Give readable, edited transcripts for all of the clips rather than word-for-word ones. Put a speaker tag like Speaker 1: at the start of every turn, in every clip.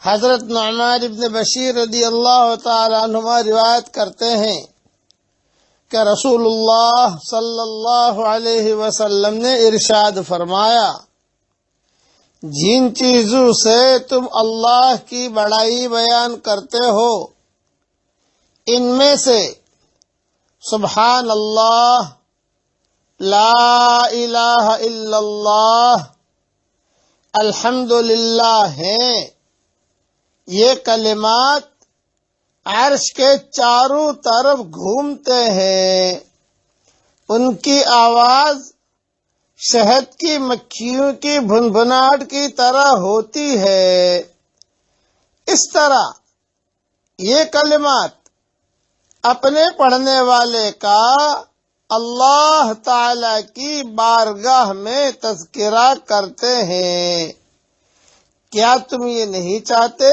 Speaker 1: حضرت نعمان ابن بشیر رضی اللہ تعالی عنہما روایت کرتے ہیں کہ رسول اللہ صلی اللہ علیہ وسلم نے ارشاد فرمایا، جن چیزوں سے تم اللہ کی بڑائی بیان کرتے ہو ان میں سے سبحان اللہ، لا الہ الا اللہ، الحمدللہ ہیں۔ یہ کلمات عرش کے چاروں طرف گھومتے ہیں، ان کی آواز شہد کی مکھیوں کی بھنبھناہٹ کی طرح ہوتی ہے۔ اس طرح یہ کلمات اپنے پڑھنے والے کا اللہ تعالی کی بارگاہ میں تذکرہ کرتے ہیں۔ کیا تم یہ نہیں چاہتے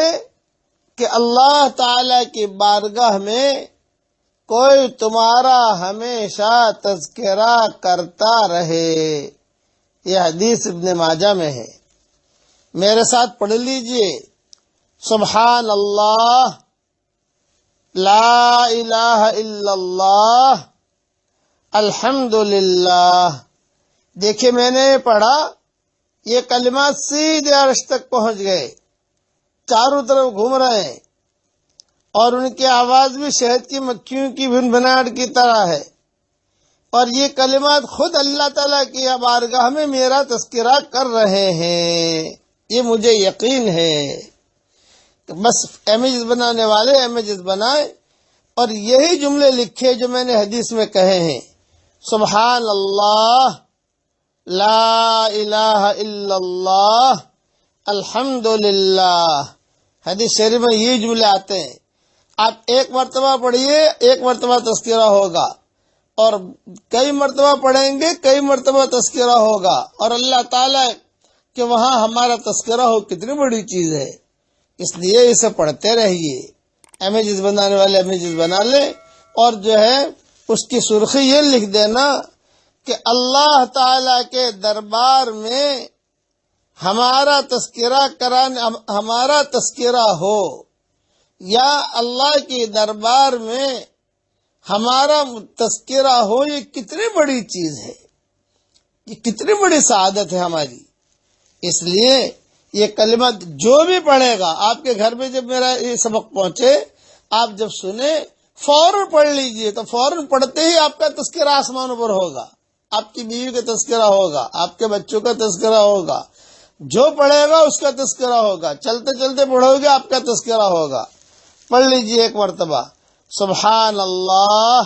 Speaker 1: کہ اللہ تعالی کی بارگاہ میں کوئی تمہارا ہمیشہ تذکرہ کرتا رہے؟ یہ حدیث ابن ماجہ میں ہے۔ میرے ساتھ پڑھ لیجئے، سبحان اللہ، لا الہ الا اللہ، الحمدللہ۔ دیکھیے میں نے پڑھا، یہ کلمات سیدھے عرش تک پہنچ گئے، چاروں طرف گھوم رہے ہیں، اور ان کی آواز بھی شہد کی مکھیوں کی بھنبھناہٹ کی طرح ہے، اور یہ کلمات خود اللہ تعالیٰ کی بارگاہ میں میرا تذکرہ کر رہے ہیں۔ یہ مجھے یقین ہے۔ بس امیجز بنانے والے امیجز بنائیں اور یہی جملے لکھے جو میں نے حدیث میں کہے ہیں، سبحان اللہ، لا الہ الا اللہ، الحمدللہ۔ حدیث شریف میں یہ جملے آتے ہیں، آپ ایک مرتبہ پڑھیے، ایک مرتبہ تذکرہ ہوگا، اور کئی مرتبہ پڑھیں گے، کئی مرتبہ تذکرہ ہوگا، اور اللہ تعالیٰ کہ وہاں ہمارا تذکرہ ہو کتنی بڑی چیز ہے۔ اس لیے اسے پڑھتے رہیے۔ امیجز بنانے والے امیجز بنا لیں، اور جو ہے اس کی سرخی یہ لکھ دینا کہ اللہ تعالی کے دربار میں ہمارا تذکرہ ہو، یا اللہ کے دربار میں ہمارا تذکرہ ہو، یہ کتنی بڑی چیز ہے، یہ کتنی بڑی سعادت ہے ہماری۔ اس لیے یہ کلمات جو بھی پڑھے گا، آپ کے گھر میں جب میرا یہ سبق پہنچے، آپ جب سنیں فوراً پڑھ لیجئے، تو فوراً پڑھتے ہی آپ کا تذکرہ آسمانوں پر ہوگا، آپ کی بیوی کا تذکرہ ہوگا، آپ کے بچوں کا تذکرہ ہوگا، جو پڑھے گا اس کا تذکرہ ہوگا، چلتے چلتے پڑھو گے آپ کا تذکرہ ہوگا۔ پڑھ لیجئے ایک مرتبہ، سبحان اللہ،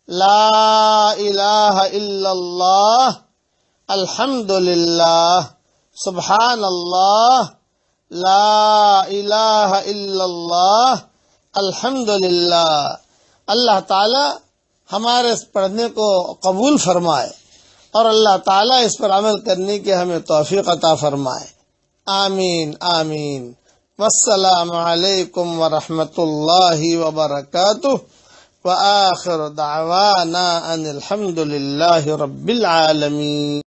Speaker 1: لا الہ الا اللہ، الحمدللہ، سبحان اللہ، لا الہ الا اللہ، الحمدللہ۔ اللہ تعالی ہمارے اس پڑھنے کو قبول فرمائے، اور اللہ تعالیٰ اس پر عمل کرنے کی ہمیں توفیق عطا فرمائے۔ آمین آمین۔ والسلام علیکم ورحمۃ اللہ وبرکاتہ، وآخر دعوانا ان الحمد للہ رب العالمین۔